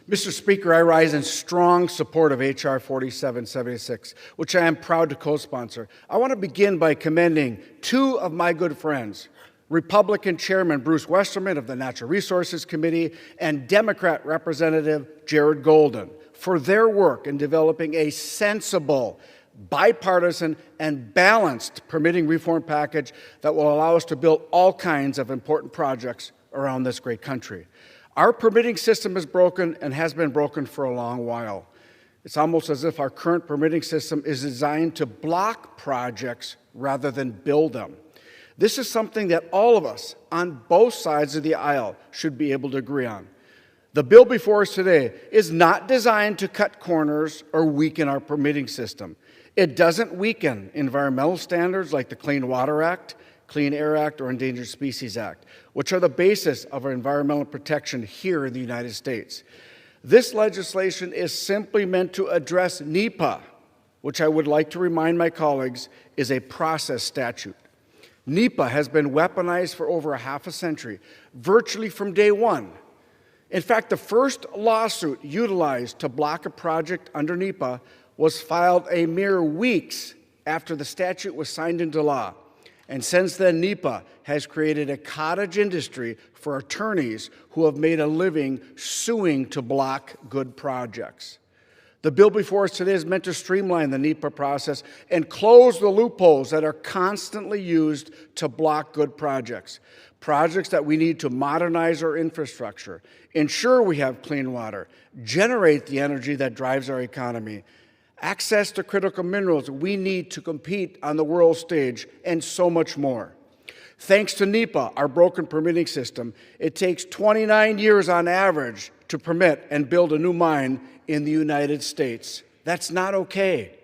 Mr. Speaker, I rise in strong support of H.R. 4776, which I am proud to co-sponsor. I want to begin by commending two of my good friends, Republican Chairman Bruce Westerman of the Natural Resources Committee and Democrat Representative Jared Golden, for their work in developing a sensible, bipartisan, and balanced permitting reform package that will allow us to build all kinds of important projects around this great country. Our permitting system is broken and has been broken for a long while. It's almost as if our current permitting system is designed to block projects rather than build them. This is something that all of us on both sides of the aisle should be able to agree on. The bill before us today is not designed to cut corners or weaken our permitting system. It doesn't weaken environmental standards like the Clean Water Act, Clean Air Act, or Endangered Species Act, which are the basis of our environmental protection here in the United States. This legislation is simply meant to address NEPA, which I would like to remind my colleagues is a process statute. NEPA has been weaponized for over a half a century, virtually from day one. In fact, the first lawsuit utilized to block a project under NEPA was filed a mere weeks after the statute was signed into law. And since then, NEPA has created a cottage industry for attorneys who have made a living suing to block good projects. The bill before us today is meant to streamline the NEPA process and close the loopholes that are constantly used to block good projects. Projects that we need to modernize our infrastructure, ensure we have clean water, generate the energy that drives our economy, access to critical minerals we need to compete on the world stage, and so much more. Thanks to NEPA, our broken permitting system, it takes 29 years on average to permit and build a new mine in the United States. That's not okay.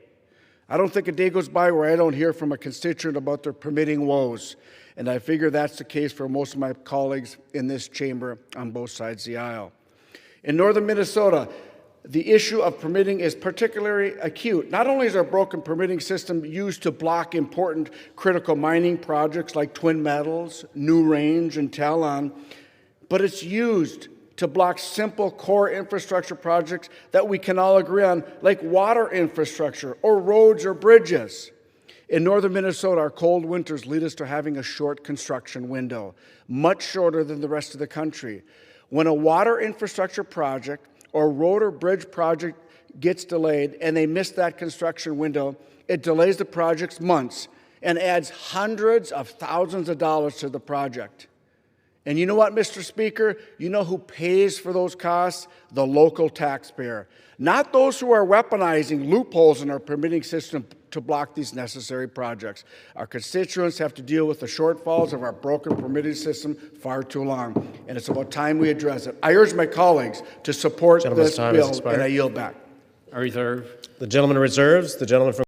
I don't think a day goes by where I don't hear from a constituent about their permitting woes, and I figure that's the case for most of my colleagues in this chamber on both sides of the aisle. In northern Minnesota, the issue of permitting is particularly acute. Not only is our broken permitting system used to block important critical mining projects like Twin Metals, New Range, and Talon, but it's used to block simple core infrastructure projects that we can all agree on, like water infrastructure or roads or bridges. In northern Minnesota, our cold winters lead us to having a short construction window, much shorter than the rest of the country. When a water infrastructure project or road or bridge project gets delayed and they miss that construction window, it delays the project's months and adds hundreds of thousands of dollars to the project. And you know what, Mr. Speaker? You know who pays for those costs? The local taxpayer. Not those who are weaponizing loopholes in our permitting system to block these necessary projects. Our constituents have to deal with the shortfalls of our broken permitting system far too long, and it's about time we address it. I urge my colleagues to support this bill, and I yield back. I reserve. The gentleman reserves. The gentleman from